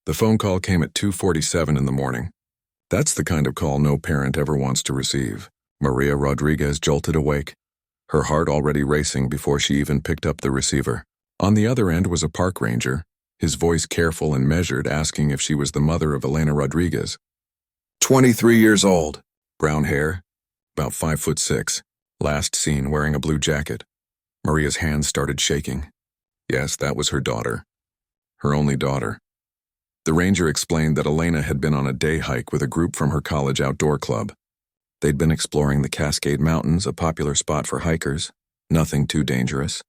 The phone call came at 2:47 in the morning. That's the kind of call no parent ever wants to receive. Maria Rodriguez jolted awake, her heart already racing before she even picked up the receiver. On the other end was a park ranger, his voice careful and measured, asking if she was the mother of Elena Rodriguez. 23 years old, brown hair, about 5'6", last seen wearing a blue jacket. Maria's hands started shaking. Yes, that was her daughter. Her only daughter. The ranger explained that Elena had been on a day hike with a group from her college outdoor club. They'd been exploring the Cascade Mountains, a popular spot for hikers. Nothing too dangerous.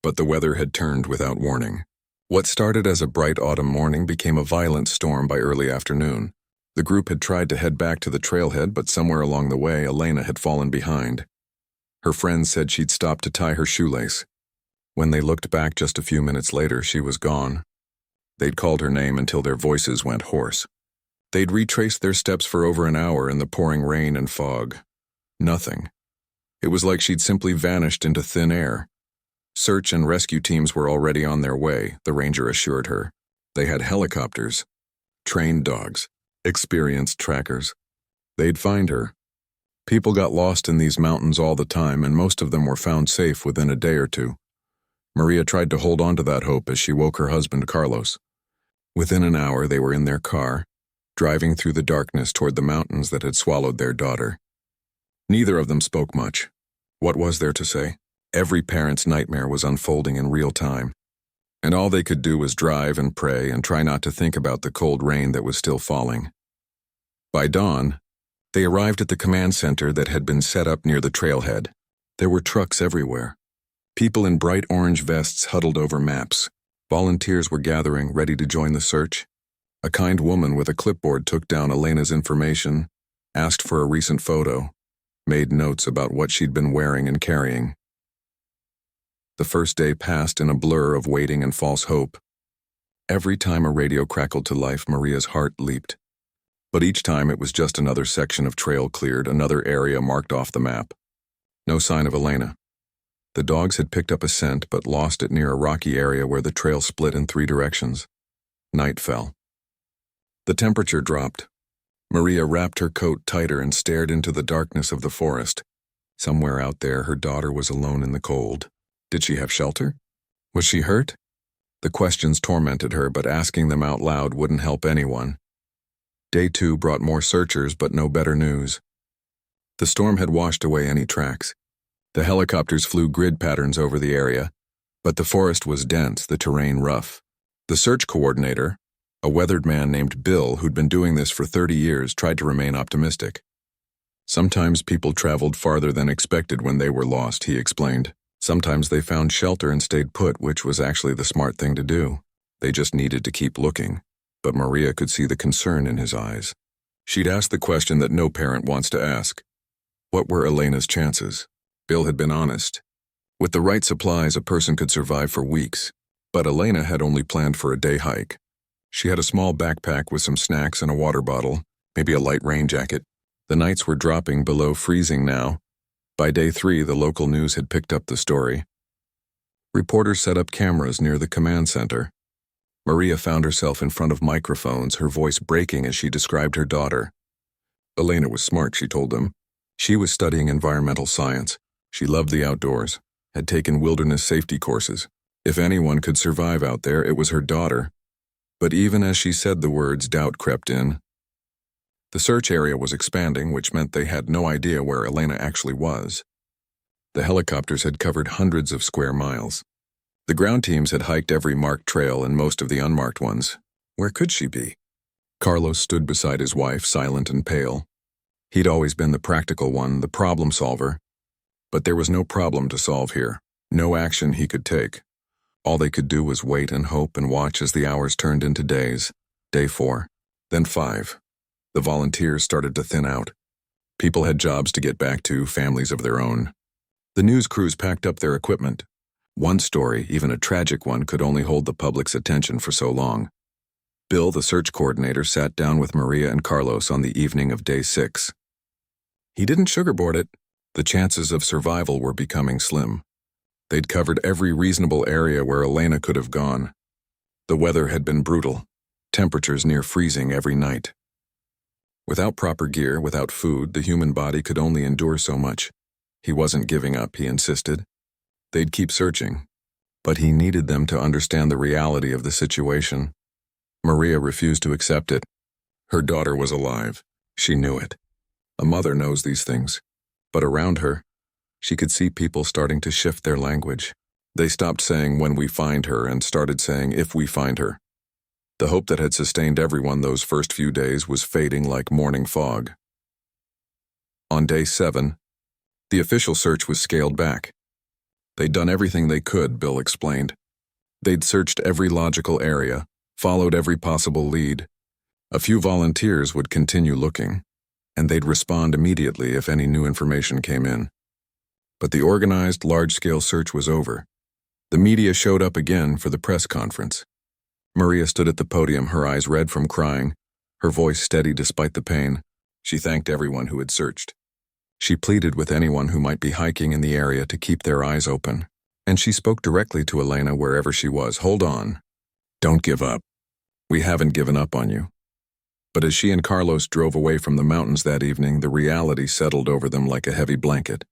But the weather had turned without warning. What started as a bright autumn morning became a violent storm by early afternoon. The group had tried to head back to the trailhead, but somewhere along the way, Elena had fallen behind. Her friends said she'd stopped to tie her shoelace. When they looked back just a few minutes later, she was gone. They'd called her name until their voices went hoarse. They'd retraced their steps for over an hour in the pouring rain and fog. Nothing. It was like she'd simply vanished into thin air. Search and rescue teams were already on their way, the ranger assured her. They had helicopters, trained dogs, experienced trackers. They'd find her. People got lost in these mountains all the time, and most of them were found safe within a day or two. Maria tried to hold on to that hope as she woke her husband, Carlos. Within an hour, they were in their car, driving through the darkness toward the mountains that had swallowed their daughter. Neither of them spoke much. What was there to say? Every parent's nightmare was unfolding in real time, and all they could do was drive and pray and try not to think about the cold rain that was still falling. By dawn, they arrived at the command center that had been set up near the trailhead. There were trucks everywhere. People in bright orange vests huddled over maps. Volunteers were gathering, ready to join the search. A kind woman with a clipboard took down Elena's information, asked for a recent photo, made notes about what she'd been wearing and carrying. The first day passed in a blur of waiting and false hope. Every time a radio crackled to life, Maria's heart leaped. But each time it was just another section of trail cleared, another area marked off the map. No sign of Elena. The dogs had picked up a scent but lost it near a rocky area where the trail split in 3 directions. Night fell. The temperature dropped. Maria wrapped her coat tighter and stared into the darkness of the forest. Somewhere out there, her daughter was alone in the cold. Did she have shelter? Was she hurt? The questions tormented her, but asking them out loud wouldn't help anyone. Day 2 brought more searchers, but no better news. The storm had washed away any tracks. The helicopters flew grid patterns over the area, but the forest was dense, the terrain rough. The search coordinator, a weathered man named Bill who'd been doing this for 30 years, tried to remain optimistic. Sometimes people traveled farther than expected when they were lost, he explained. Sometimes they found shelter and stayed put, which was actually the smart thing to do. They just needed to keep looking. But Maria could see the concern in his eyes. She'd asked the question that no parent wants to ask. What were Elena's chances? Bill had been honest. With the right supplies, a person could survive for weeks. But Elena had only planned for a day hike. She had a small backpack with some snacks and a water bottle, maybe a light rain jacket. The nights were dropping below freezing now. By day 3, the local news had picked up the story. Reporters set up cameras near the command center. Maria found herself in front of microphones, her voice breaking as she described her daughter. Elena was smart, she told them. She was studying environmental science. She loved the outdoors, had taken wilderness safety courses. If anyone could survive out there, it was her daughter. But even as she said the words, doubt crept in. The search area was expanding, which meant they had no idea where Elena actually was. The helicopters had covered hundreds of square miles. The ground teams had hiked every marked trail and most of the unmarked ones. Where could she be? Carlos stood beside his wife, silent and pale. He'd always been the practical one, the problem solver. But there was no problem to solve here, no action he could take. All they could do was wait and hope and watch as the hours turned into days. Day 4, then 5. The volunteers started to thin out. People had jobs to get back to, families of their own. The news crews packed up their equipment. One story, even a tragic one, could only hold the public's attention for so long. Bill, the search coordinator, sat down with Maria and Carlos on the evening of day 6. He didn't sugarboard it. The chances of survival were becoming slim. They'd covered every reasonable area where Elena could have gone. The weather had been brutal. temperatures near freezing every night. Without proper gear, without food, the human body could only endure so much. He wasn't giving up, he insisted. They'd keep searching, but he needed them to understand the reality of the situation. Maria refused to accept it. Her daughter was alive. She knew it. A mother knows these things. But around her, she could see people starting to shift their language. They stopped saying "when we find her" and started saying "if we find her." The hope that had sustained everyone those first few days was fading like morning fog. On day 7, the official search was scaled back. They'd done everything they could, Bill explained. They'd searched every logical area, followed every possible lead. A few volunteers would continue looking, and they'd respond immediately if any new information came in. But the organized, large-scale search was over. The media showed up again for the press conference. Maria stood at the podium, her eyes red from crying, her voice steady despite the pain. She thanked everyone who had searched. She pleaded with anyone who might be hiking in the area to keep their eyes open. And she spoke directly to Elena wherever she was. "Hold on. Don't give up. We haven't given up on you." But as she and Carlos drove away from the mountains that evening, the reality settled over them like a heavy blanket.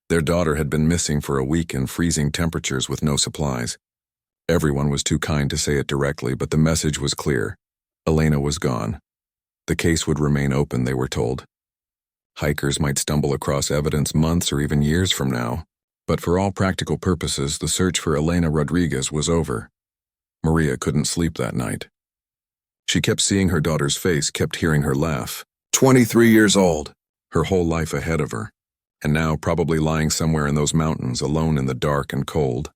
Their daughter had been missing for a week in freezing temperatures with no supplies. Everyone was too kind to say it directly, but the message was clear. Elena was gone. The case would remain open, they were told. Hikers might stumble across evidence months or even years from now, but for all practical purposes, the search for Elena Rodriguez was over. Maria couldn't sleep that night. She kept seeing her daughter's face, kept hearing her laugh. 23 years old, her whole life ahead of her, and now probably lying somewhere in those mountains, alone in the dark and cold.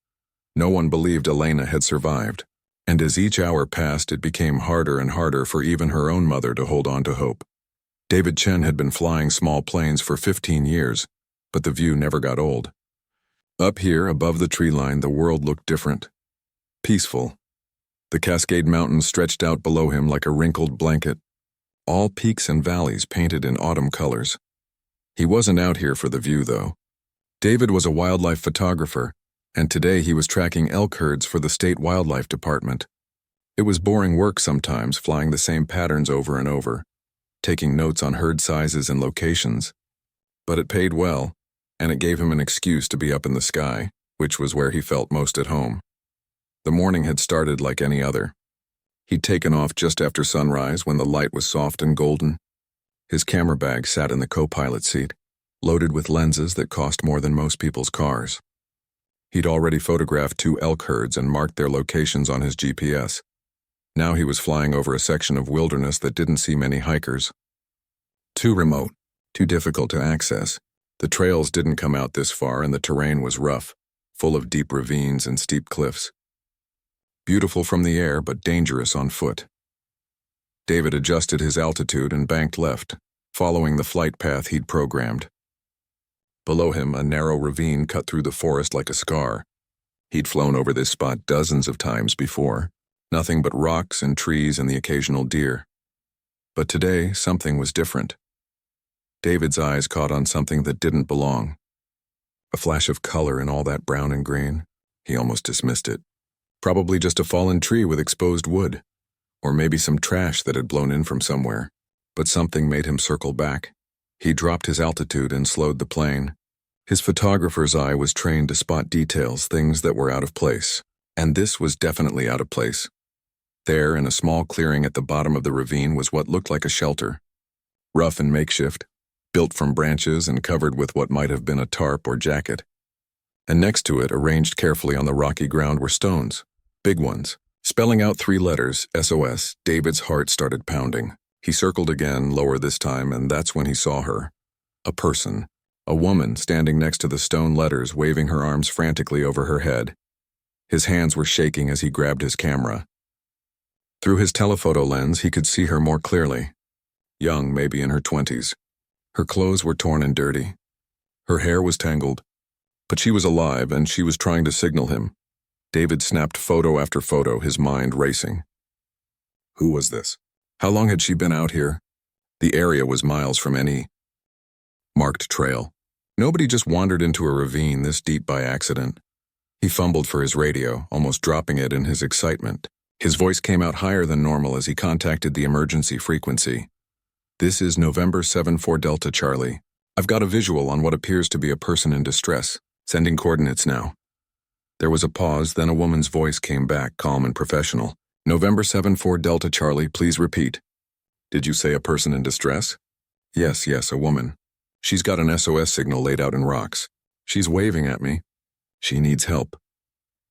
No one believed Elena had survived, and as each hour passed, it became harder and harder for even her own mother to hold on to hope. David Chen had been flying small planes for 15 years, but the view never got old. Up here, above the tree line, the world looked different. Peaceful. The Cascade Mountains stretched out below him like a wrinkled blanket, all peaks and valleys painted in autumn colors. He wasn't out here for the view, though. David was a wildlife photographer, and today he was tracking elk herds for the state wildlife department. It was boring work sometimes, flying the same patterns over and over, taking notes on herd sizes and locations. But it paid well, and it gave him an excuse to be up in the sky, which was where he felt most at home. The morning had started like any other. He'd taken off just after sunrise when the light was soft and golden. His camera bag sat in the co-pilot seat, loaded with lenses that cost more than most people's cars. He'd already photographed 2 elk herds and marked their locations on his GPS. Now he was flying over a section of wilderness that didn't see many hikers. Too remote, too difficult to access. The trails didn't come out this far and the terrain was rough, full of deep ravines and steep cliffs. Beautiful from the air, but dangerous on foot. David adjusted his altitude and banked left, following the flight path he'd programmed. Below him, a narrow ravine cut through the forest like a scar. He'd flown over this spot dozens of times before, nothing but rocks and trees and the occasional deer. But today, something was different. David's eyes caught on something that didn't belong. A flash of color in all that brown and green. He almost dismissed it. Probably just a fallen tree with exposed wood, or maybe some trash that had blown in from somewhere. But something made him circle back. He dropped his altitude and slowed the plane. His photographer's eye was trained to spot details, things that were out of place. And this was definitely out of place. There, in a small clearing at the bottom of the ravine, was what looked like a shelter. Rough and makeshift, built from branches and covered with what might have been a tarp or jacket. And next to it, arranged carefully on the rocky ground, were stones. Big ones. Spelling out 3 letters, SOS, David's heart started pounding. He circled again, lower this time, and that's when he saw her. A person. A woman standing next to the stone letters, waving her arms frantically over her head. His hands were shaking as he grabbed his camera. Through his telephoto lens, he could see her more clearly. Young, maybe in her 20s. Her clothes were torn and dirty. Her hair was tangled. But she was alive, and she was trying to signal him. David snapped photo after photo, his mind racing. Who was this? How long had she been out here? The area was miles from any marked trail. Nobody just wandered into a ravine this deep by accident. He fumbled for his radio, almost dropping it in his excitement. His voice came out higher than normal as he contacted the emergency frequency. This is November 74 Delta Charlie. I've got a visual on what appears to be a person in distress. Sending coordinates now. There was a pause, then a woman's voice came back, calm and professional. November 74 Delta Charlie, please repeat. Did you say a person in distress? Yes, a woman. She's got an SOS signal laid out in rocks. She's waving at me. She needs help.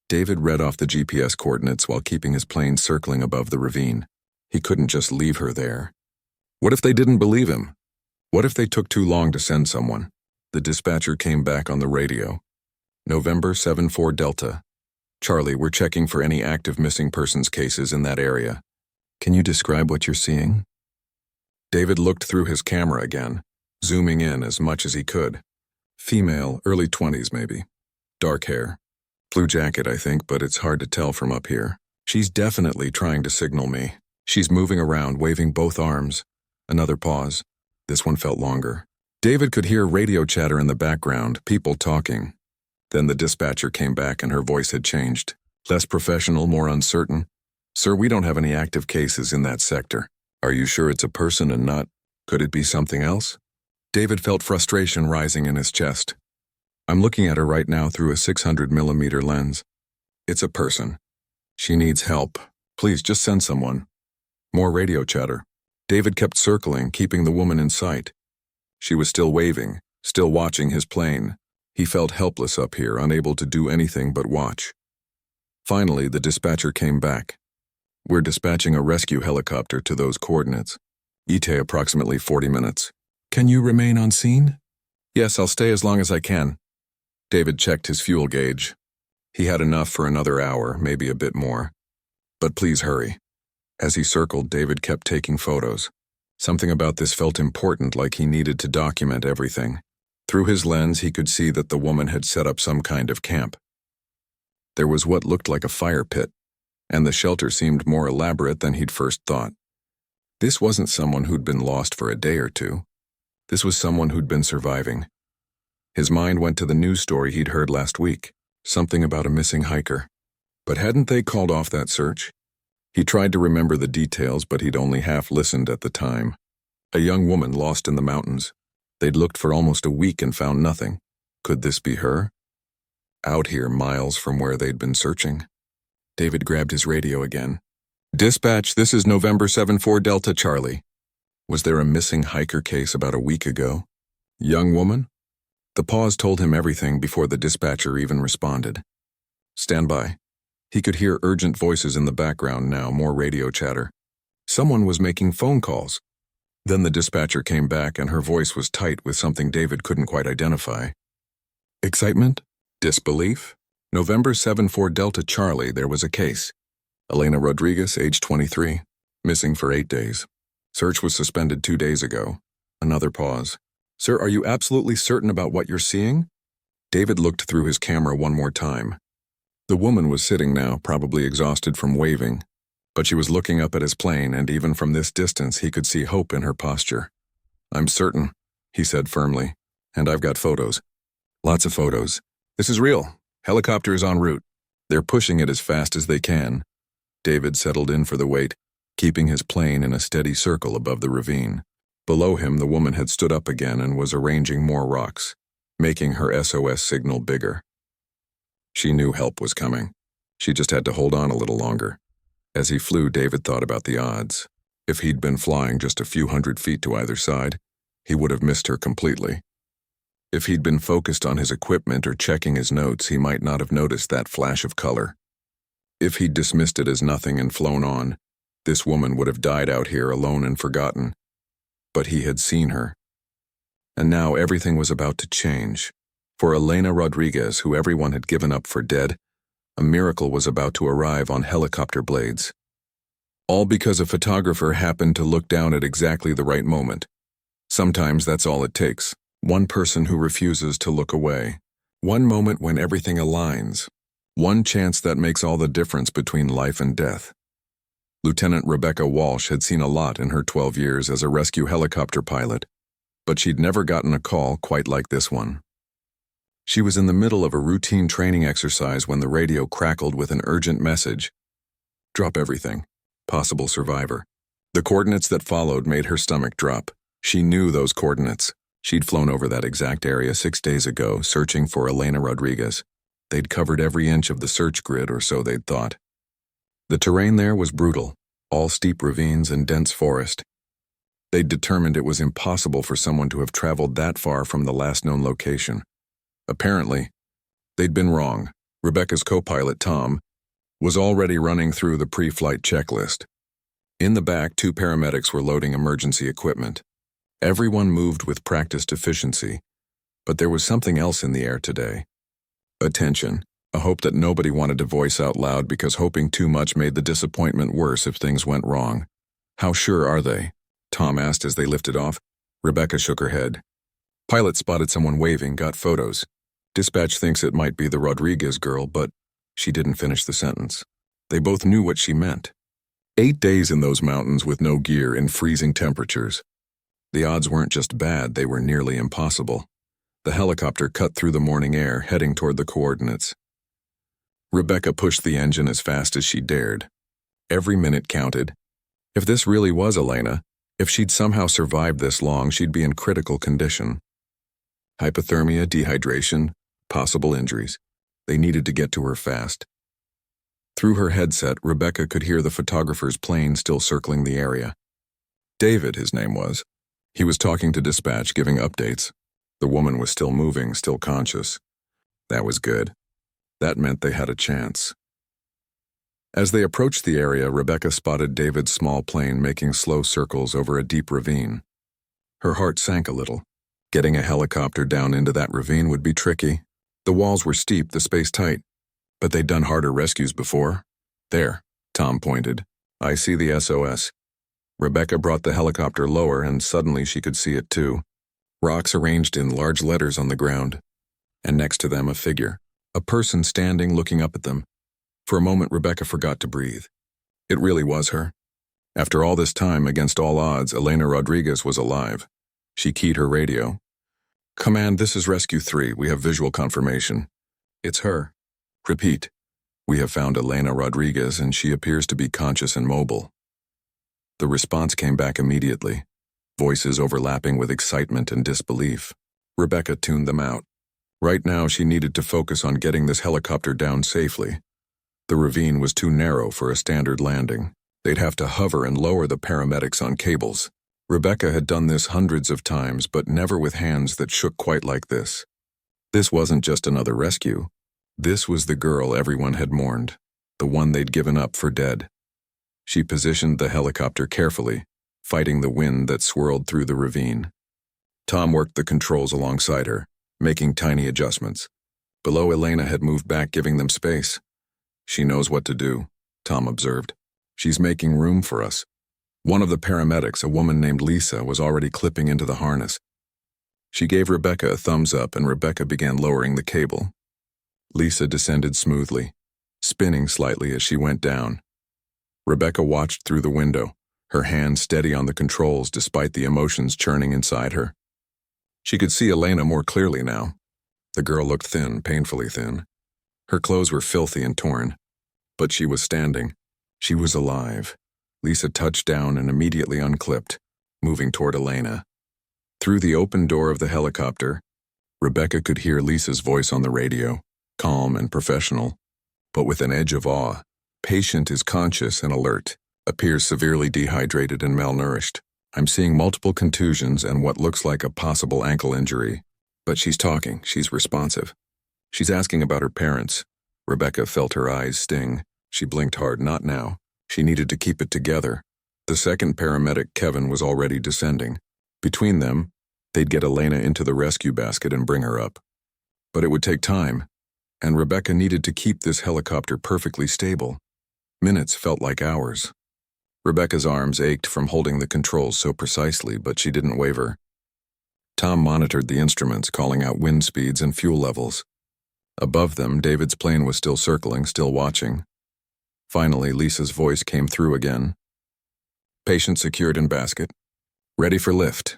David read off the GPS coordinates while keeping his plane circling above the ravine. He couldn't just leave her there. What if they didn't believe him? What if they took too long to send someone? The dispatcher came back on the radio. November 74 Delta. Charlie, we're checking for any active missing persons cases in that area. Can you describe what you're seeing? David looked through his camera again, zooming in as much as he could. Female, early 20s maybe. Dark hair. Blue jacket, I think, but it's hard to tell from up here. She's definitely trying to signal me. She's moving around, waving both arms. Another pause. This one felt longer. David could hear radio chatter in the background, people talking. Then the dispatcher came back and her voice had changed. Less professional, more uncertain. Sir, we don't have any active cases in that sector. Are you sure it's a person and not? Could it be something else? David felt frustration rising in his chest. I'm looking at her right now through a 600mm lens. It's a person. She needs help. Please, just send someone. More radio chatter. David kept circling, keeping the woman in sight. She was still waving, still watching his plane. He felt helpless up here, unable to do anything but watch. Finally, the dispatcher came back. We're dispatching a rescue helicopter to those coordinates. ETA approximately 40 minutes. Can you remain on scene? Yes, I'll stay as long as I can. David checked his fuel gauge. He had enough for another hour, maybe a bit more. But please hurry. As he circled, David kept taking photos. Something about this felt important, like he needed to document everything. Through his lens, he could see that the woman had set up some kind of camp. There was what looked like a fire pit, and the shelter seemed more elaborate than he'd first thought. This wasn't someone who'd been lost for a day or two. This was someone who'd been surviving. His mind went to the news story he'd heard last week, something about a missing hiker. But hadn't they called off that search? He tried to remember the details, but he'd only half listened at the time. A young woman lost in the mountains. They'd looked for almost a week and found nothing. Could this be her? Out here, miles from where they'd been searching. David grabbed his radio again. Dispatch, this is November 74 Delta Charlie. Was there a missing hiker case about a week ago? Young woman? The pause told him everything before the dispatcher even responded. Stand by. He could hear urgent voices in the background now, more radio chatter. Someone was making phone calls. Then the dispatcher came back and her voice was tight with something David couldn't quite identify. Excitement? Disbelief? November 74 Delta Charlie, there was a case. Elena Rodriguez, age 23, missing for 8 days. Search was suspended 2 days ago. Another pause. Sir, are you absolutely certain about what you're seeing? David looked through his camera one more time. The woman was sitting now, probably exhausted from waving, but she was looking up at his plane, and even from this distance he could see hope in her posture. I'm certain, he said firmly, and I've got photos. Lots of photos. This is real. Helicopter is en route. They're pushing it as fast as they can. David settled in for the wait, keeping his plane in a steady circle above the ravine. Below him, the woman had stood up again and was arranging more rocks, making her SOS signal bigger. She knew help was coming. She just had to hold on a little longer. As he flew, David thought about the odds. If he'd been flying just a few hundred feet to either side, he would have missed her completely. If he'd been focused on his equipment or checking his notes, he might not have noticed that flash of color. If he'd dismissed it as nothing and flown on, this woman would have died out here alone and forgotten. But he had seen her. And now everything was about to change. For Elena Rodriguez, who everyone had given up for dead, a miracle was about to arrive on helicopter blades. All because a photographer happened to look down at exactly the right moment. Sometimes that's all it takes. One person who refuses to look away. One moment when everything aligns. One chance that makes all the difference between life and death. Lieutenant Rebecca Walsh had seen a lot in her 12 years as a rescue helicopter pilot, but she'd never gotten a call quite like this one. She was in the middle of a routine training exercise when the radio crackled with an urgent message. Drop everything. Possible survivor. The coordinates that followed made her stomach drop. She knew those coordinates. She'd flown over that exact area 6 days ago, searching for Elena Rodriguez. They'd covered every inch of the search grid, or so they'd thought. The terrain there was brutal, all steep ravines and dense forest. They'd determined it was impossible for someone to have traveled that far from the last known location. Apparently, they'd been wrong. Rebecca's co-pilot, Tom, was already running through the pre-flight checklist. In the back, 2 paramedics were loading emergency equipment. Everyone moved with practiced efficiency, but there was something else in the air today. Attention, a hope that nobody wanted to voice out loud because hoping too much made the disappointment worse if things went wrong. How sure are they? Tom asked as they lifted off. Rebecca shook her head. Pilot spotted someone waving, got photos. Dispatch thinks it might be the Rodriguez girl, but she didn't finish the sentence. They both knew what she meant. 8 days in those mountains with no gear in freezing temperatures. The odds weren't just bad, they were nearly impossible. The helicopter cut through the morning air, heading toward the coordinates. Rebecca pushed the engine as fast as she dared. Every minute counted. If this really was Elena, if she'd somehow survived this long, she'd be in critical condition. Hypothermia, dehydration, possible injuries. They needed to get to her fast. Through her headset, Rebecca could hear the photographer's plane still circling the area. David, his name was. He was talking to dispatch, giving updates. The woman was still moving, still conscious. That was good. That meant they had a chance. As they approached the area, Rebecca spotted David's small plane making slow circles over a deep ravine. Her heart sank a little. Getting a helicopter down into that ravine would be tricky. The walls were steep, the space tight. But they'd done harder rescues before. There, Tom pointed. I see the SOS. Rebecca brought the helicopter lower, and suddenly she could see it too. Rocks arranged in large letters on the ground. And next to them, a figure. A person standing looking up at them. For a moment, Rebecca forgot to breathe. It really was her. After all this time, against all odds, Elena Rodriguez was alive. She keyed her radio. Command, this is Rescue 3. We have visual confirmation. It's her. Repeat. We have found Elena Rodriguez, and she appears to be conscious and mobile. The response came back immediately, voices overlapping with excitement and disbelief. Rebecca tuned them out. Right now, she needed to focus on getting this helicopter down safely. The ravine was too narrow for a standard landing. They'd have to hover and lower the paramedics on cables. Rebecca had done this hundreds of times, but never with hands that shook quite like this. This wasn't just another rescue. This was the girl everyone had mourned, the one they'd given up for dead. She positioned the helicopter carefully, fighting the wind that swirled through the ravine. Tom worked the controls alongside her, making tiny adjustments. Below, Elena had moved back, giving them space. She knows what to do, Tom observed. She's making room for us. One of the paramedics, a woman named Lisa, was already clipping into the harness. She gave Rebecca a thumbs up, and Rebecca began lowering the cable. Lisa descended smoothly, spinning slightly as she went down. Rebecca watched through the window, her hand steady on the controls despite the emotions churning inside her. She could see Elena more clearly now. The girl looked thin, painfully thin. Her clothes were filthy and torn. But she was standing. She was alive. Lisa touched down and immediately unclipped, moving toward Elena. Through the open door of the helicopter, Rebecca could hear Lisa's voice on the radio, calm and professional, but with an edge of awe. Patient is conscious and alert, appears severely dehydrated and malnourished. I'm seeing multiple contusions and what looks like a possible ankle injury. But she's talking, she's responsive. She's asking about her parents. Rebecca felt her eyes sting. She blinked hard, not now. She needed to keep it together. The second paramedic, Kevin, was already descending. Between them, they'd get Elena into the rescue basket and bring her up. But it would take time, and Rebecca needed to keep this helicopter perfectly stable. Minutes felt like hours. Rebecca's arms ached from holding the controls so precisely, but she didn't waver. Tom monitored the instruments, calling out wind speeds and fuel levels. Above them, David's plane was still circling, still watching. Finally, Lisa's voice came through again. Patient secured in basket. Ready for lift.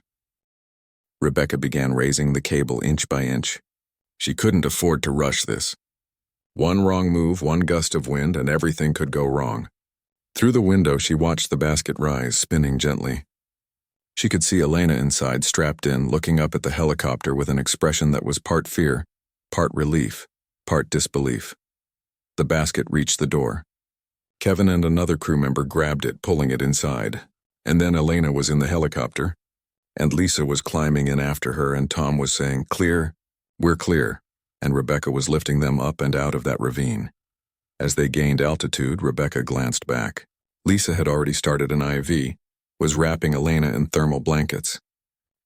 Rebecca began raising the cable inch by inch. She couldn't afford to rush this. One wrong move, one gust of wind, and everything could go wrong. Through the window, she watched the basket rise, spinning gently. She could see Elena inside, strapped in, looking up at the helicopter with an expression that was part fear, part relief, part disbelief. The basket reached the door. Kevin and another crew member grabbed it, pulling it inside. And then Elena was in the helicopter, and Lisa was climbing in after her, and Tom was saying, "Clear, we're clear," and Rebecca was lifting them up and out of that ravine. As they gained altitude, Rebecca glanced back. Lisa had already started an IV, was wrapping Elena in thermal blankets.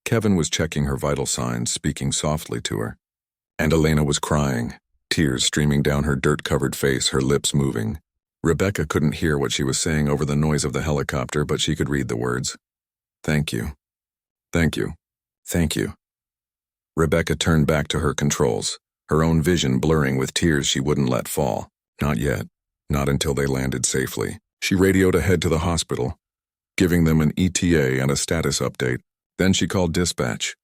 Kevin was checking her vital signs, speaking softly to her. And Elena was crying, tears streaming down her dirt-covered face, her lips moving. Rebecca couldn't hear what she was saying over the noise of the helicopter, but she could read the words. "Thank you. Thank you. Thank you." Rebecca turned back to her controls, her own vision blurring with tears she wouldn't let fall. Not yet. Not until they landed safely. She radioed ahead to the hospital, giving them an ETA and a status update. Then she called dispatch.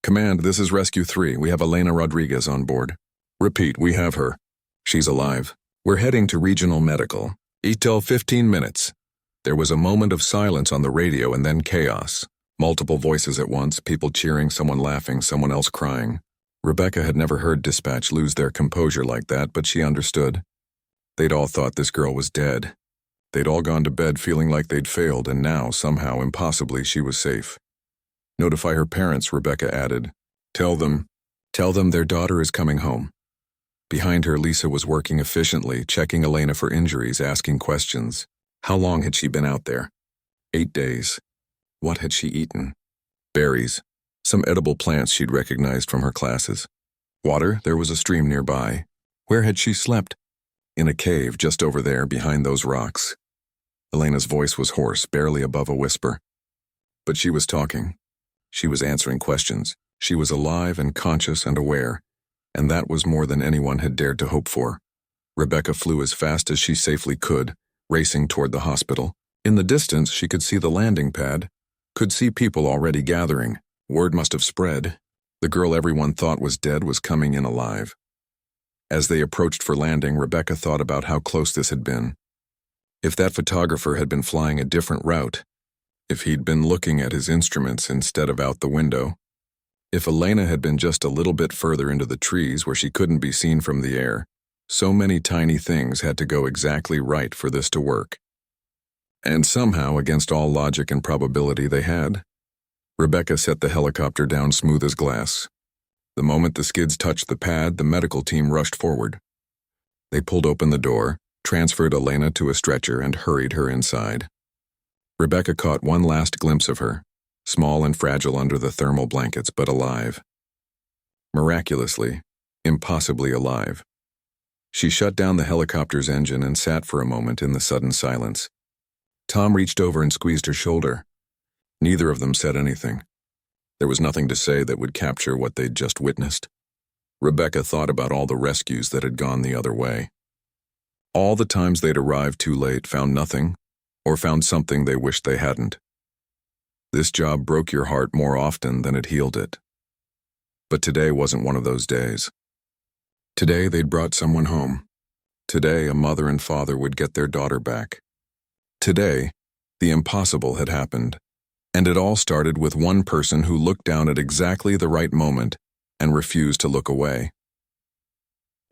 "Command, this is Rescue 3. We have Elena Rodriguez on board. Repeat, we have her. She's alive. We're heading to Regional Medical. ETL 15 minutes. There was a moment of silence on the radio and then chaos. Multiple voices at once, people cheering, someone laughing, someone else crying. Rebecca had never heard dispatch lose their composure like that, but she understood. They'd all thought this girl was dead. They'd all gone to bed feeling like they'd failed, and now, somehow, impossibly, she was safe. "Notify her parents," Rebecca added. Tell them their daughter is coming home." Behind her, Lisa was working efficiently, checking Elena for injuries, asking questions. How long had she been out there? 8 days. What had she eaten? Berries. Some edible plants she'd recognized from her classes. Water, there was a stream nearby. Where had she slept? In a cave just over there behind those rocks. Elena's voice was hoarse, barely above a whisper. But she was talking. She was answering questions. She was alive and conscious and aware, and that was more than anyone had dared to hope for. Rebecca flew as fast as she safely could, racing toward the hospital. In the distance, she could see the landing pad, could see people already gathering. Word must have spread. The girl everyone thought was dead was coming in alive. As they approached for landing, Rebecca thought about how close this had been. If that photographer had been flying a different route, if he'd been looking at his instruments instead of out the window, if Elena had been just a little bit further into the trees where she couldn't be seen from the air, so many tiny things had to go exactly right for this to work. And somehow, against all logic and probability, they had. Rebecca set the helicopter down smooth as glass. The moment the skids touched the pad, the medical team rushed forward. They pulled open the door, transferred Elena to a stretcher, and hurried her inside. Rebecca caught one last glimpse of her, small and fragile under the thermal blankets, but alive. Miraculously, impossibly alive. She shut down the helicopter's engine and sat for a moment in the sudden silence. Tom reached over and squeezed her shoulder. Neither of them said anything. There was nothing to say that would capture what they'd just witnessed. Rebecca thought about all the rescues that had gone the other way. All the times they'd arrived too late, found nothing, or found something they wished they hadn't. This job broke your heart more often than it healed it. But today wasn't one of those days. Today they'd brought someone home. Today a mother and father would get their daughter back. Today, the impossible had happened. And it all started with one person who looked down at exactly the right moment and refused to look away.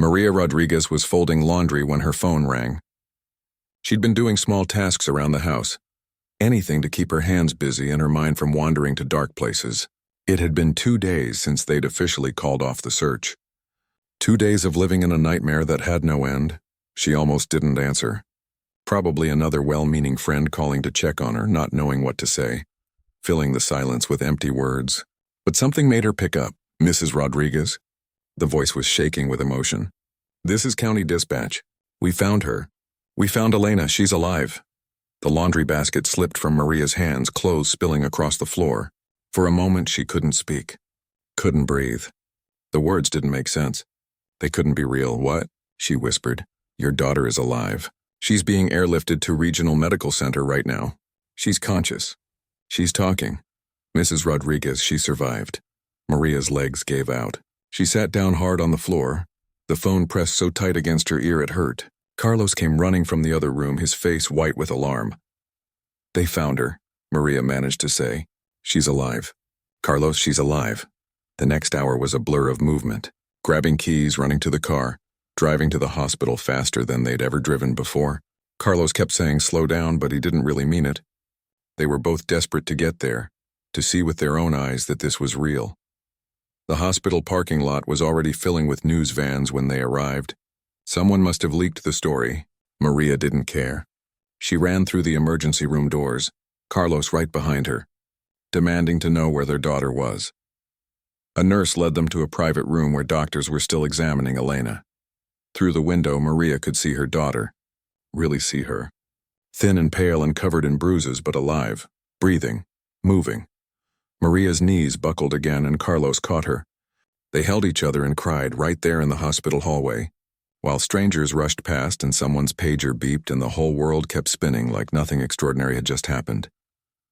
Maria Rodriguez was folding laundry when her phone rang. She'd been doing small tasks around the house, anything to keep her hands busy and her mind from wandering to dark places. It had been 2 days since they'd officially called off the search. 2 days of living in a nightmare that had no end. She almost didn't answer. Probably another well-meaning friend calling to check on her, not knowing what to say, filling the silence with empty words. But something made her pick up. "Mrs. Rodriguez?" The voice was shaking with emotion. "This is County Dispatch. We found her. We found Elena. She's alive." The laundry basket slipped from Maria's hands, clothes spilling across the floor. For a moment, she couldn't speak. Couldn't breathe. The words didn't make sense. They couldn't be real. "What?" she whispered. "Your daughter is alive. She's being airlifted to Regional Medical Center right now. She's conscious. She's talking. Mrs. Rodriguez, she survived." Maria's legs gave out. She sat down hard on the floor. The phone pressed so tight against her ear it hurt. Carlos came running from the other room, his face white with alarm. "They found her," Maria managed to say. "She's alive. Carlos, she's alive." The next hour was a blur of movement. Grabbing keys, running to the car, driving to the hospital faster than they'd ever driven before. Carlos kept saying slow down, but he didn't really mean it. They were both desperate to get there, to see with their own eyes that this was real. The hospital parking lot was already filling with news vans when they arrived. Someone must have leaked the story. Maria didn't care. She ran through the emergency room doors, Carlos right behind her, demanding to know where their daughter was. A nurse led them to a private room where doctors were still examining Elena. Through the window, Maria could see her daughter. Really see her. Thin and pale and covered in bruises, but alive, breathing, moving. Maria's knees buckled again and Carlos caught her. They held each other and cried right there in the hospital hallway, while strangers rushed past and someone's pager beeped and the whole world kept spinning like nothing extraordinary had just happened.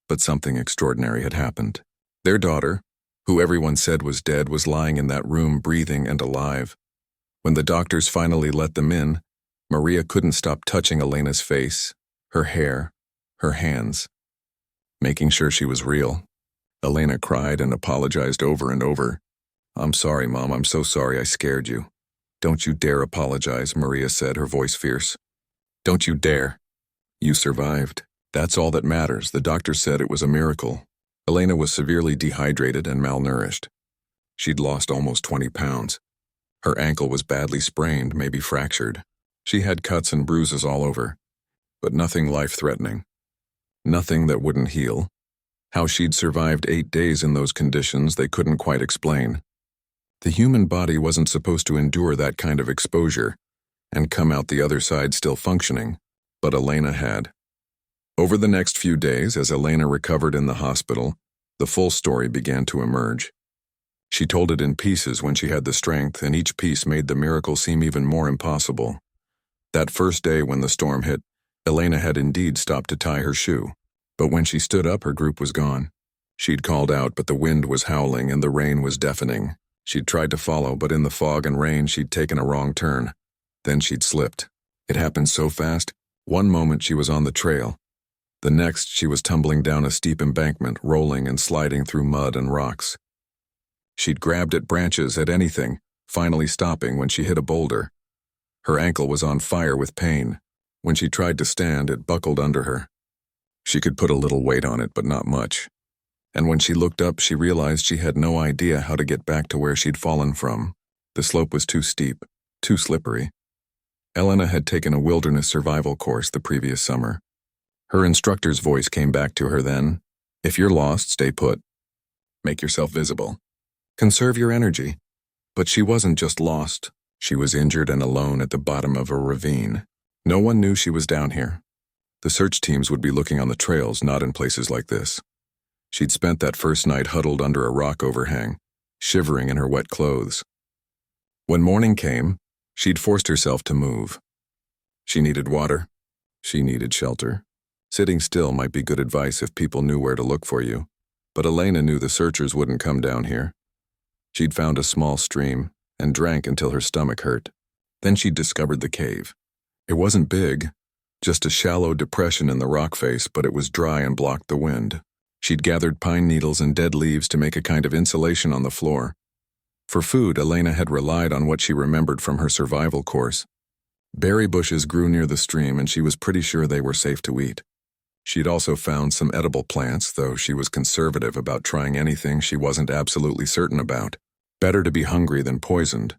But something extraordinary had happened. Their daughter, who everyone said was dead, was lying in that room breathing and alive. When the doctors finally let them in, Maria couldn't stop touching Elena's face, her hair, her hands, making sure she was real. Elena cried and apologized over and over. "I'm sorry, Mom, I'm so sorry I scared you." "Don't you dare apologize," Maria said, her voice fierce. "Don't you dare. You survived. That's all that matters. The doctor said it was a miracle." Elena was severely dehydrated and malnourished. She'd lost almost 20 pounds. Her ankle was badly sprained, maybe fractured. She had cuts and bruises all over, but nothing life-threatening. Nothing that wouldn't heal. How she'd survived 8 days in those conditions they couldn't quite explain. The human body wasn't supposed to endure that kind of exposure and come out the other side still functioning, but Elena had. Over the next few days, as Elena recovered in the hospital, the full story began to emerge. She told it in pieces when she had the strength, and each piece made the miracle seem even more impossible. That first day when the storm hit, Elena had indeed stopped to tie her shoe. But when she stood up, her group was gone. She'd called out, but the wind was howling and the rain was deafening. She'd tried to follow, but in the fog and rain she'd taken a wrong turn. Then she'd slipped. It happened so fast. One moment she was on the trail. The next she was tumbling down a steep embankment, rolling and sliding through mud and rocks. She'd grabbed at branches, at anything, finally stopping when she hit a boulder. Her ankle was on fire with pain. When she tried to stand, it buckled under her. She could put a little weight on it, but not much. And when she looked up, she realized she had no idea how to get back to where she'd fallen from. The slope was too steep, too slippery. Elena had taken a wilderness survival course the previous summer. Her instructor's voice came back to her then. "If you're lost, stay put. Make yourself visible. Conserve your energy." But she wasn't just lost. She was injured and alone at the bottom of a ravine. No one knew she was down here. The search teams would be looking on the trails, not in places like this. She'd spent that first night huddled under a rock overhang, shivering in her wet clothes. When morning came, she'd forced herself to move. She needed water. She needed shelter. Sitting still might be good advice if people knew where to look for you, but Elena knew the searchers wouldn't come down here. She'd found a small stream and drank until her stomach hurt. Then she'd discovered the cave. It wasn't big, just a shallow depression in the rock face, but it was dry and blocked the wind. She'd gathered pine needles and dead leaves to make a kind of insulation on the floor. For food, Elena had relied on what she remembered from her survival course. Berry bushes grew near the stream, and she was pretty sure they were safe to eat. She'd also found some edible plants, though she was conservative about trying anything she wasn't absolutely certain about. Better to be hungry than poisoned.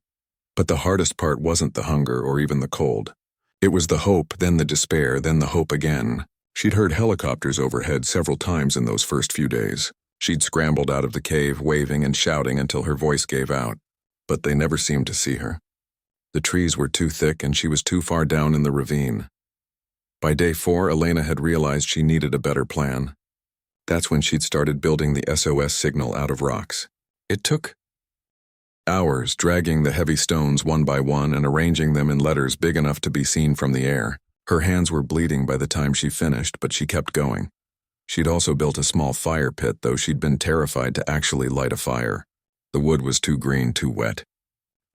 But the hardest part wasn't the hunger or even the cold. It was the hope, then the despair, then the hope again. She'd heard helicopters overhead several times in those first few days. She'd scrambled out of the cave, waving and shouting until her voice gave out. But they never seemed to see her. The trees were too thick and she was too far down in the ravine. By day 4, Elena had realized she needed a better plan. That's when she'd started building the SOS signal out of rocks. It took hours, dragging the heavy stones one by one and arranging them in letters big enough to be seen from the air. Her hands were bleeding by the time she finished, but she kept going. She'd also built a small fire pit, though she'd been terrified to actually light a fire. The wood was too green, too wet.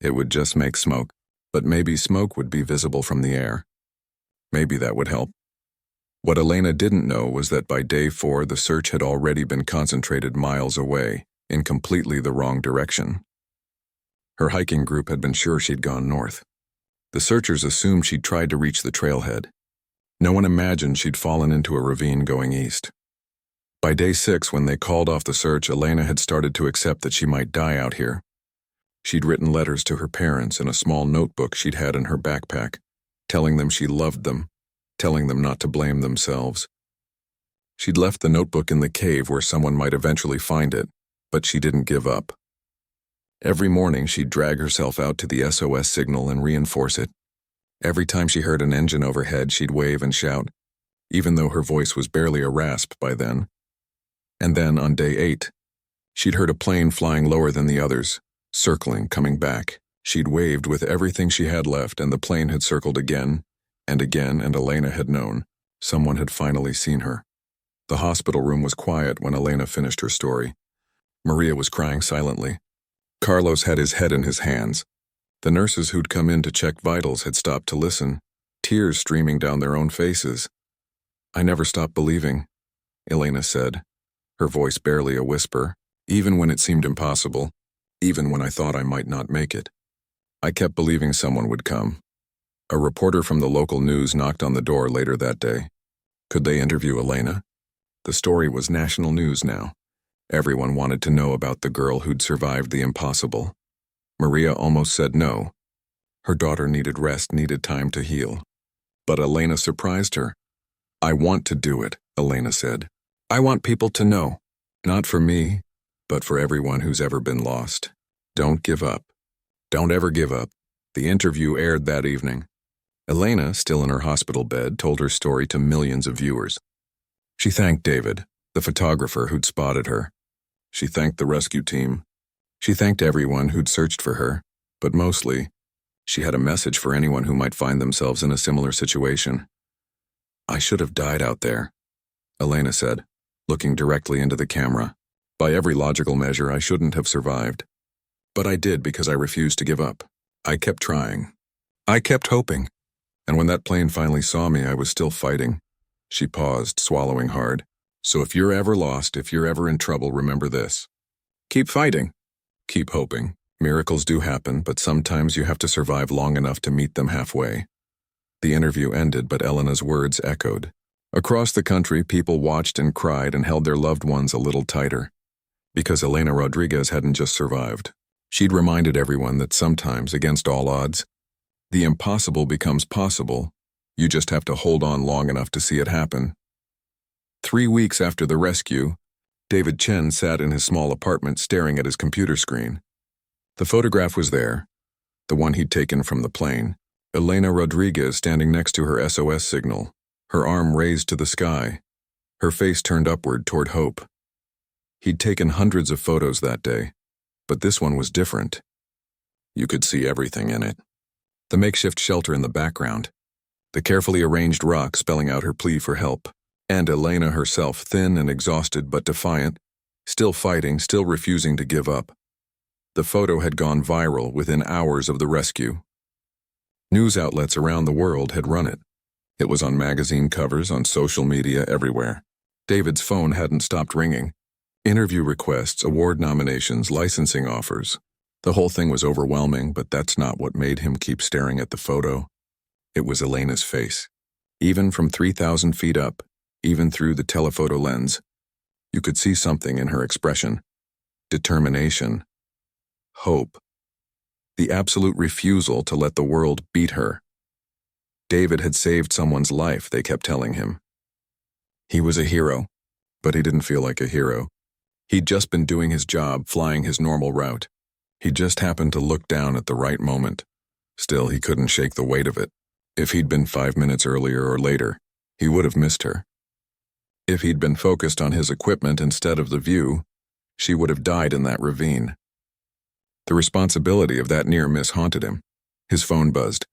It would just make smoke, but maybe smoke would be visible from the air. Maybe that would help. What Elena didn't know was that by day 4, the search had already been concentrated miles away, in completely the wrong direction. Her hiking group had been sure she'd gone north. The searchers assumed she'd tried to reach the trailhead. No one imagined she'd fallen into a ravine going east. By day 6, when they called off the search, Elena had started to accept that she might die out here. She'd written letters to her parents in a small notebook she'd had in her backpack, telling them she loved them, telling them not to blame themselves. She'd left the notebook in the cave where someone might eventually find it, but she didn't give up. Every morning she'd drag herself out to the SOS signal and reinforce it. Every time she heard an engine overhead, she'd wave and shout, even though her voice was barely a rasp by then. And then, on day 8, she'd heard a plane flying lower than the others, circling, coming back. She'd waved with everything she had left, and the plane had circled again, and Elena had known. Someone had finally seen her. The hospital room was quiet when Elena finished her story. Maria was crying silently. Carlos had his head in his hands. The nurses who'd come in to check vitals had stopped to listen, tears streaming down their own faces. "I never stopped believing," Elena said, her voice barely a whisper, "even when it seemed impossible, even when I thought I might not make it. I kept believing someone would come." A reporter from the local news knocked on the door later that day. Could they interview Elena? The story was national news now. Everyone wanted to know about the girl who'd survived the impossible. Maria almost said no. Her daughter needed rest, needed time to heal. But Elena surprised her. "I want to do it," Elena said. "I want people to know. Not for me, but for everyone who's ever been lost. Don't give up. Don't ever give up." The interview aired that evening. Elena, still in her hospital bed, told her story to millions of viewers. She thanked David, the photographer who'd spotted her. She thanked the rescue team. She thanked everyone who'd searched for her, but mostly, she had a message for anyone who might find themselves in a similar situation. "I should have died out there," Elena said, looking directly into the camera. "By every logical measure, I shouldn't have survived. But I did because I refused to give up. I kept trying. I kept hoping. And when that plane finally saw me, I was still fighting." She paused, swallowing hard. "So if you're ever lost, if you're ever in trouble, remember this. Keep fighting. Keep hoping. Miracles do happen, but sometimes you have to survive long enough to meet them halfway." The interview ended, but Elena's words echoed. Across the country, people watched and cried and held their loved ones a little tighter. Because Elena Rodriguez hadn't just survived. She'd reminded everyone that sometimes, against all odds, the impossible becomes possible. You just have to hold on long enough to see it happen. 3 weeks after the rescue, David Chen sat in his small apartment staring at his computer screen. The photograph was there, the one he'd taken from the plane. Elena Rodriguez standing next to her SOS signal, her arm raised to the sky, her face turned upward toward hope. He'd taken hundreds of photos that day, but this one was different. You could see everything in it. The makeshift shelter in the background, the carefully arranged rock spelling out her plea for help, and Elena herself, thin and exhausted but defiant, still fighting, still refusing to give up. The photo had gone viral within hours of the rescue. News outlets around the world had run it. It was on magazine covers, on social media, everywhere. David's phone hadn't stopped ringing. Interview requests, award nominations, licensing offers. The whole thing was overwhelming, but that's not what made him keep staring at the photo. It was Elena's face. Even from 3,000 feet up, even through the telephoto lens, you could see something in her expression. Determination. Hope. The absolute refusal to let the world beat her. David had saved someone's life, they kept telling him. He was a hero, but he didn't feel like a hero. He'd just been doing his job, flying his normal route. He just happened to look down at the right moment. Still, he couldn't shake the weight of it. If he'd been 5 minutes earlier or later, he would have missed her. If he'd been focused on his equipment instead of the view, she would have died in that ravine. The responsibility of that near miss haunted him. His phone buzzed.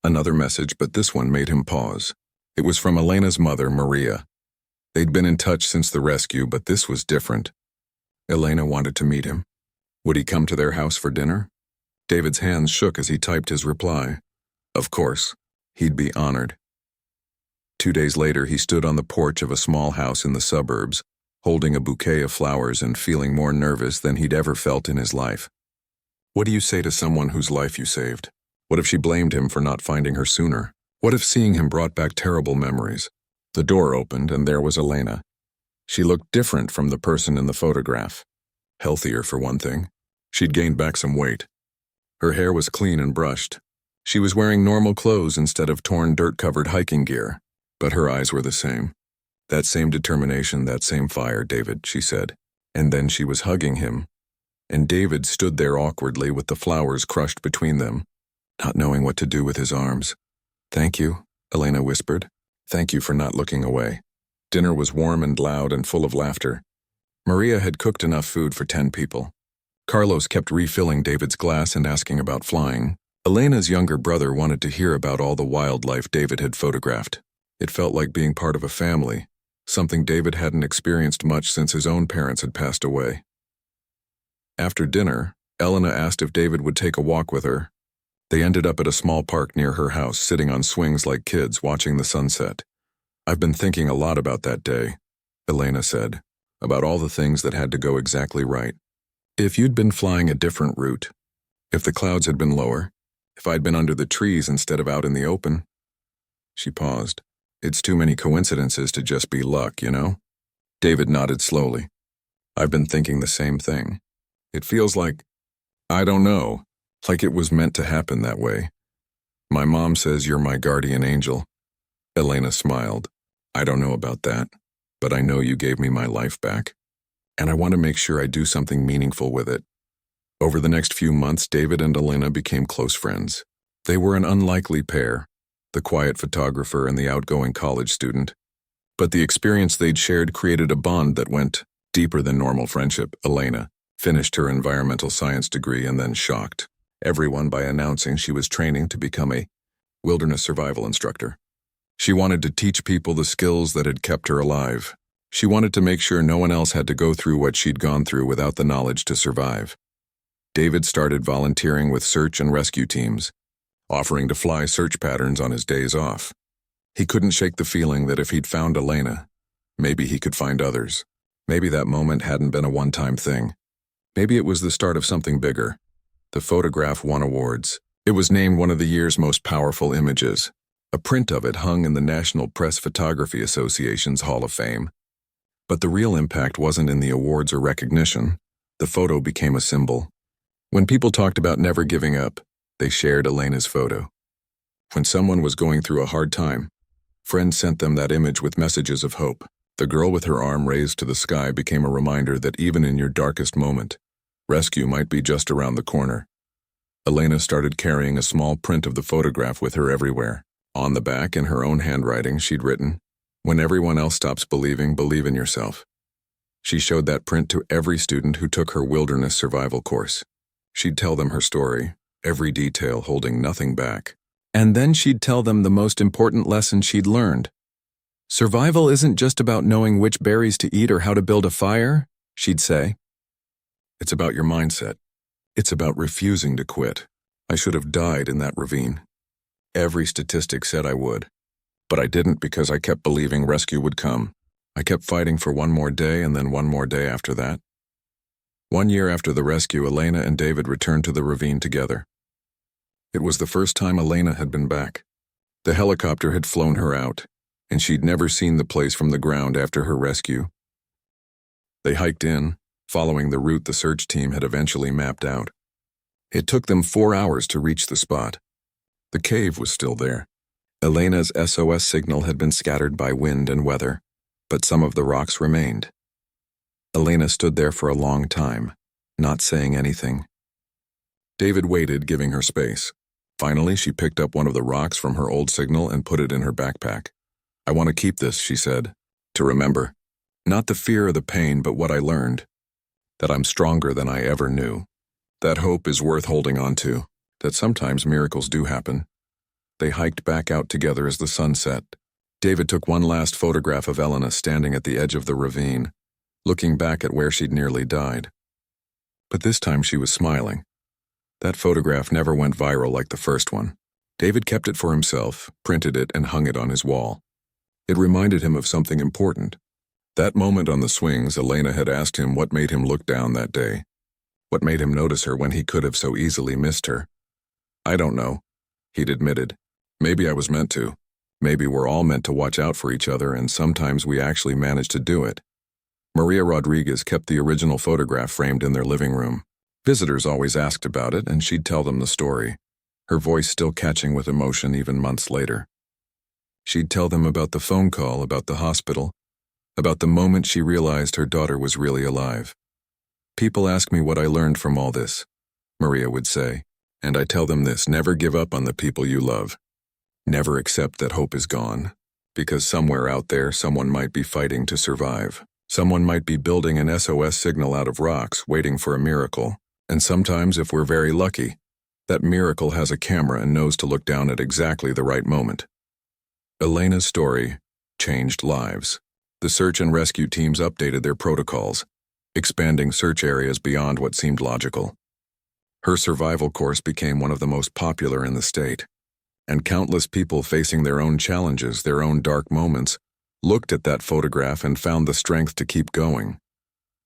Another message, but this one made him pause. It was from Elena's mother, Maria. They'd been in touch since the rescue, but this was different. Elena wanted to meet him. Would he come to their house for dinner? David's hands shook as he typed his reply. Of course, he'd be honored. 2 days later, he stood on the porch of a small house in the suburbs, holding a bouquet of flowers and feeling more nervous than he'd ever felt in his life. What do you say to someone whose life you saved? What if she blamed him for not finding her sooner? What if seeing him brought back terrible memories? The door opened, and there was Elena. She looked different from the person in the photograph. Healthier, for one thing. She'd gained back some weight. Her hair was clean and brushed. She was wearing normal clothes instead of torn, dirt-covered hiking gear. But her eyes were the same. That same determination, that same fire, David, she said. And then she was hugging him. And David stood there awkwardly with the flowers crushed between them, not knowing what to do with his arms. "Thank you," Elena whispered. "Thank you for not looking away." Dinner was warm and loud and full of laughter. Maria had cooked enough food for 10 people. Carlos kept refilling David's glass and asking about flying. Elena's younger brother wanted to hear about all the wildlife David had photographed. It felt like being part of a family, something David hadn't experienced much since his own parents had passed away. After dinner, Elena asked if David would take a walk with her. They ended up at a small park near her house, sitting on swings like kids, watching the sunset. "I've been thinking a lot about that day," Elena said, "about all the things that had to go exactly right. If you'd been flying a different route, if the clouds had been lower, if I'd been under the trees instead of out in the open." She paused. "It's too many coincidences to just be luck, you know?" David nodded slowly. "I've been thinking the same thing. It feels like, I don't know, like it was meant to happen that way. My mom says you're my guardian angel." Elena smiled. "I don't know about that, but I know you gave me my life back. And I want to make sure I do something meaningful with it." Over the next few months, David and Elena became close friends. They were an unlikely pair, the quiet photographer and the outgoing college student. But the experience they'd shared created a bond that went deeper than normal friendship. Elena finished her environmental science degree and then shocked everyone by announcing she was training to become a wilderness survival instructor. She wanted to teach people the skills that had kept her alive. She wanted to make sure no one else had to go through what she'd gone through without the knowledge to survive. David started volunteering with search and rescue teams, offering to fly search patterns on his days off. He couldn't shake the feeling that if he'd found Elena, maybe he could find others. Maybe that moment hadn't been a one-time thing. Maybe it was the start of something bigger. The photograph won awards. It was named one of the year's most powerful images. A print of it hung in the National Press Photography Association's Hall of Fame. But the real impact wasn't in the awards or recognition. The photo became a symbol. When people talked about never giving up, they shared Elena's photo. When someone was going through a hard time, friends sent them that image with messages of hope. The girl with her arm raised to the sky became a reminder that even in your darkest moment, rescue might be just around the corner. Elena started carrying a small print of the photograph with her everywhere. On the back, in her own handwriting, she'd written, "When everyone else stops believing, believe in yourself." She showed that print to every student who took her wilderness survival course. She'd tell them her story, every detail, holding nothing back. And then she'd tell them the most important lesson she'd learned. "Survival isn't just about knowing which berries to eat or how to build a fire," she'd say. "It's about your mindset. It's about refusing to quit. I should have died in that ravine. Every statistic said I would. But I didn't because I kept believing rescue would come. I kept fighting for one more day and then one more day after that." 1 year after the rescue, Elena and David returned to the ravine together. It was the first time Elena had been back. The helicopter had flown her out, and she'd never seen the place from the ground after her rescue. They hiked in, following the route the search team had eventually mapped out. It took them 4 hours to reach the spot. The cave was still there. Elena's SOS signal had been scattered by wind and weather, but some of the rocks remained. Elena stood there for a long time, not saying anything. David waited, giving her space. Finally, she picked up one of the rocks from her old signal and put it in her backpack. "I want to keep this," she said, "to remember. Not the fear or the pain, but what I learned. That I'm stronger than I ever knew. That hope is worth holding on to. That sometimes miracles do happen." They hiked back out together as the sun set. David took one last photograph of Elena standing at the edge of the ravine, looking back at where she'd nearly died. But this time she was smiling. That photograph never went viral like the first one. David kept it for himself, printed it, and hung it on his wall. It reminded him of something important. That moment on the swings, Elena had asked him what made him look down that day. What made him notice her when he could have so easily missed her. "I don't know," he'd admitted. "Maybe I was meant to. Maybe we're all meant to watch out for each other, and sometimes we actually manage to do it." Maria Rodriguez kept the original photograph framed in their living room. Visitors always asked about it, and she'd tell them the story, her voice still catching with emotion even months later. She'd tell them about the phone call, about the hospital, about the moment she realized her daughter was really alive. "People ask me what I learned from all this," Maria would say, "and I tell them this: never give up on the people you love. Never accept that hope is gone, because somewhere out there someone might be fighting to survive. Someone might be building an SOS signal out of rocks, waiting for a miracle. And sometimes, if we're very lucky, that miracle has a camera and knows to look down at exactly the right moment." Elena's story changed lives. The search and rescue teams updated their protocols, expanding search areas beyond what seemed logical. Her survival course became one of the most popular in the state, and countless people facing their own challenges, their own dark moments, looked at that photograph and found the strength to keep going.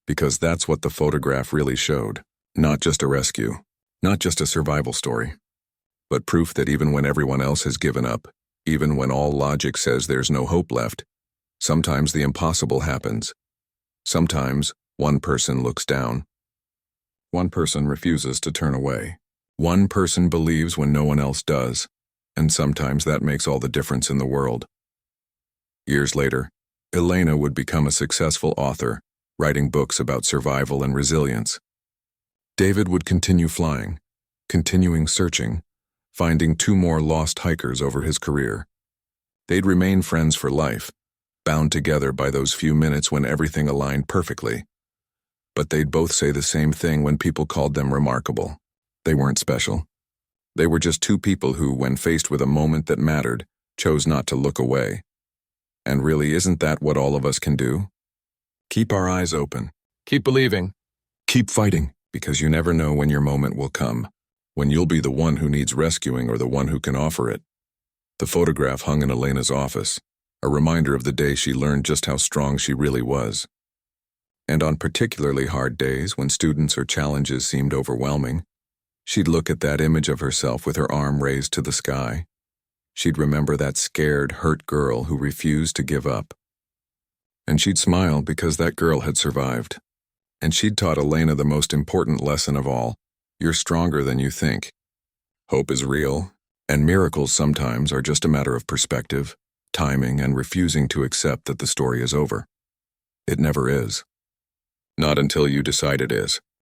Because that's what the photograph really showed. Not just a rescue, not just a survival story, but proof that even when everyone else has given up, even when all logic says there's no hope left, sometimes the impossible happens. Sometimes one person looks down. One person refuses to turn away. One person believes when no one else does, and sometimes that makes all the difference in the world. Years later, Elena would become a successful author, writing books about survival and resilience. David would continue flying, continuing searching, finding 2 more lost hikers over his career. They'd remain friends for life, bound together by those few minutes when everything aligned perfectly. But they'd both say the same thing when people called them remarkable. They weren't special. They were just 2 people who, when faced with a moment that mattered, chose not to look away. And really, isn't that what all of us can do? Keep our eyes open. Keep believing. Keep fighting. Because you never know when your moment will come, when you'll be the one who needs rescuing or the one who can offer it. The photograph hung in Elena's office, a reminder of the day she learned just how strong she really was. And on particularly hard days, when students or challenges seemed overwhelming, she'd look at that image of herself with her arm raised to the sky. She'd remember that scared, hurt girl who refused to give up. And she'd smile because that girl had survived. And she'd taught Elena the most important lesson of all: you're stronger than you think. Hope is real, and miracles sometimes are just a matter of perspective, timing, and refusing to accept that the story is over. It never is. Not until you decide it is.